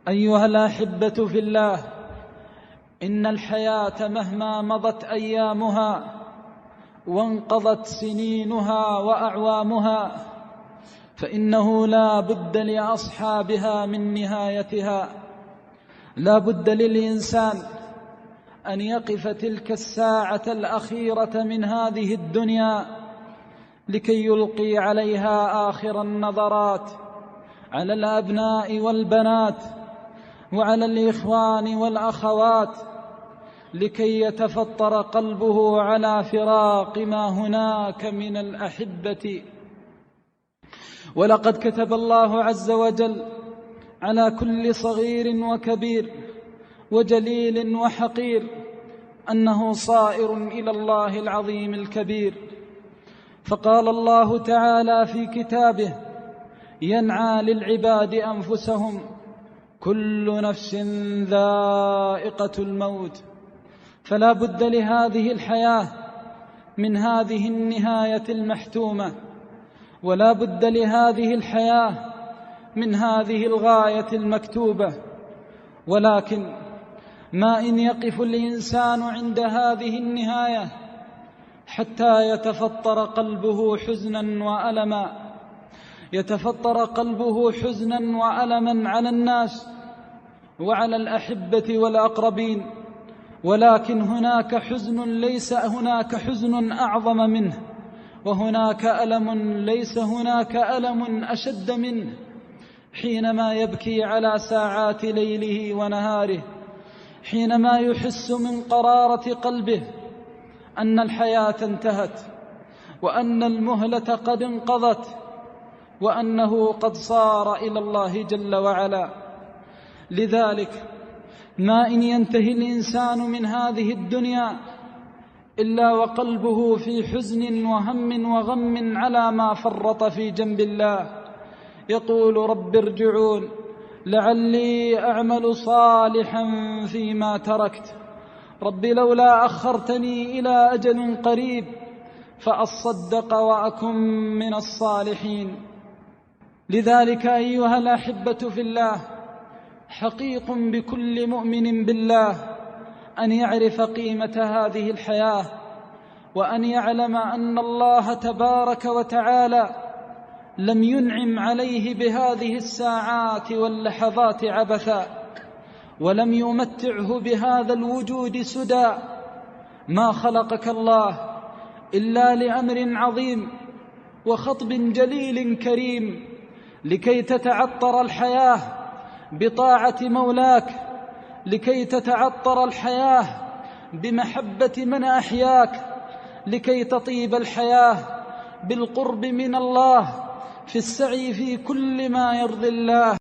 أيها الأحبة في الله، إن الحياة مهما مضت أيامها وانقضت سنينها وأعوامها فإنه لا بد لأصحابها من نهايتها. لا بد للإنسان أن يقف تلك الساعة الأخيرة من هذه الدنيا لكي يلقي عليها آخر النظرات على الأبناء والبنات وعلى الإخوان والأخوات، لكي يتفطر قلبه على فراق ما هناك من الأحبة. ولقد كتب الله عز وجل على كل صغير وكبير وجليل وحقير أنه صائر إلى الله العظيم الكبير. فقال الله تعالى في كتابه: ينعى للعباد أنفسهم، كل نفس ذائقة الموت. فلا بد لهذه الحياة من هذه النهاية المحتومة، ولا بد لهذه الحياة من هذه الغاية المكتوبة. ولكن ما إن يقف الإنسان عند هذه النهاية حتى يتفطر قلبه حزنا وألما، يتفطر قلبه حزنا وألما على الناس وعلى الأحبة والأقربين، ولكن هناك حزن ليس هناك حزن أعظم منه، وهناك ألم ليس هناك ألم أشد منه، حينما يبكي على ساعات ليله ونهاره، حينما يحس من قرارة قلبه أن الحياة انتهت، وأن المهلة قد انقضت، وأنه قد صار إلى الله جل وعلا. لذلك ما إن ينتهي الإنسان من هذه الدنيا إلا وقلبه في حزن وهم وغم على ما فرط في جنب الله، يقول: رب ارجعون لعلي أعمل صالحا فيما تركت، رب لولا أخرتني إلى أجل قريب فأصدق وأكن من الصالحين. لذلك أيها الأحبة في الله، حقيق بكل مؤمن بالله أن يعرف قيمة هذه الحياة، وأن يعلم أن الله تبارك وتعالى لم ينعم عليه بهذه الساعات واللحظات عبثا، ولم يمتعه بهذا الوجود سدى. ما خلقك الله إلا لأمر عظيم وخطب جليل كريم، لكي تتعطر الحياة بطاعة مولاك، لكي تتعطر الحياة بمحبة من أحياك، لكي تطيب الحياة بالقرب من الله في السعي في كل ما يرضي الله.